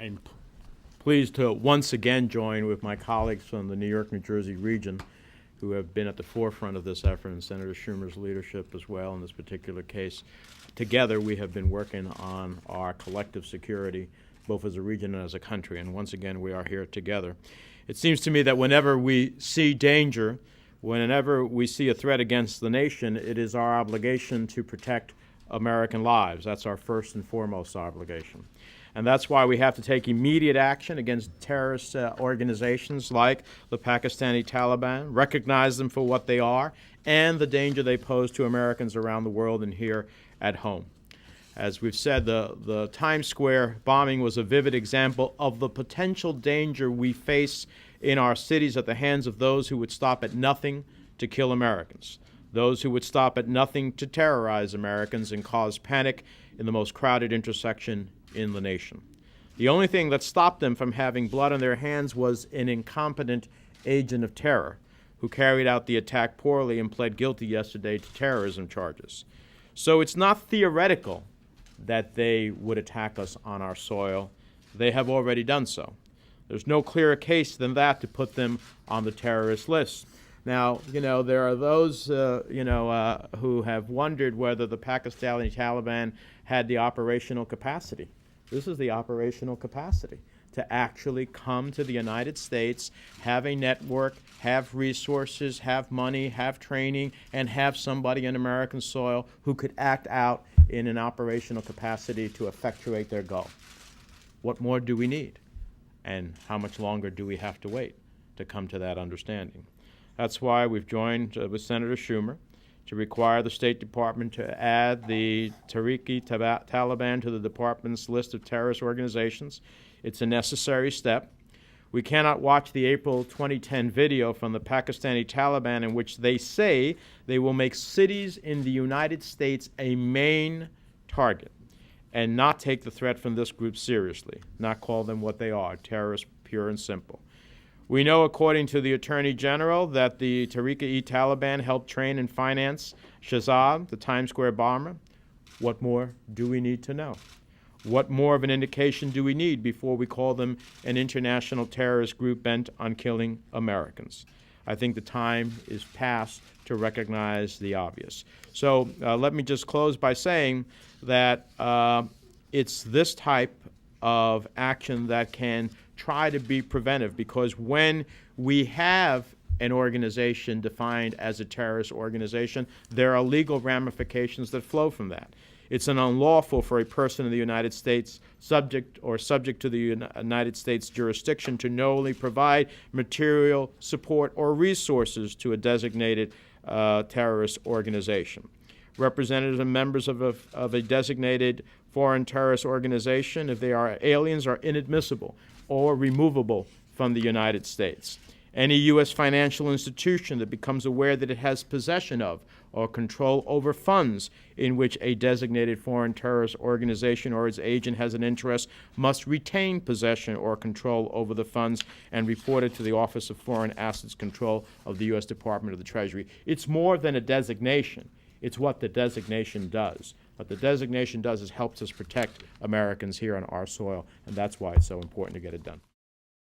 and pleased to once again join with my colleagues from the New York, New Jersey region who have been at the forefront of this effort, and Senator Schumer's leadership as well in this particular case. Together, we have been working on our collective security, both as a region and as a country, and once again, we are here together. It seems to me that whenever we see danger, whenever we see a threat against the nation, it is our obligation to protect American lives. That's our first and foremost obligation. And that's why we have to take immediate action against terrorist organizations like the Pakistani Taliban, recognize them for what they are, and the danger they pose to Americans around the world and here at home. As we've said, the Times Square bombing was a vivid example of the potential danger we face in our cities at the hands of those who would stop at nothing to kill Americans, those who would stop at nothing to terrorize Americans and cause panic in the most crowded intersection in the nation. The only thing that stopped them from having blood on their hands was an incompetent agent of terror who carried out the attack poorly and pled guilty yesterday to terrorism charges. So it's not theoretical that they would attack us on our soil. They have already done so. There's no clearer case than that to put them on the terrorist list. Now, there are those, who have wondered whether the Pakistani Taliban had the operational capacity. This is the operational capacity to actually come to the United States, have a network, have resources, have money, have training, and have somebody on American soil who could act out in an operational capacity to effectuate their goal. What more do we need? And how much longer do we have to wait to come to that understanding? That's why we've joined with Senator Schumer to require the State Department to add the Taliban to the department's list of terrorist organizations. It's a necessary step. We cannot watch the April 2010 video from the Pakistani Taliban in which they say they will make cities in the United States a main target and not take the threat from this group seriously, not call them what they are, terrorists pure and simple. We know, according to the Attorney General, that the Taliban helped train and finance Shahzad, the Times Square bomber. What more do we need to know? What more of an indication do we need before we call them an international terrorist group bent on killing Americans? I think the time is past to recognize the obvious. So let me just close by saying that it's this type of action that can try to be preventive, because when we have an organization defined as a terrorist organization, there are legal ramifications that flow from that. It's unlawful for a person in the United States subject to the United States jurisdiction to knowingly provide material support or resources to a designated terrorist organization. Representatives and members of a designated foreign terrorist organization, if they are aliens, are inadmissible or removable from the United States. Any U.S. financial institution that becomes aware that it has possession of or control over funds in which a designated foreign terrorist organization or its agent has an interest must retain possession or control over the funds and report it to the Office of Foreign Assets Control of the U.S. Department of the Treasury. It's more than a designation. It's what the designation does. What the designation does is helps us protect Americans here on our soil, and that's why it's so important to get it done.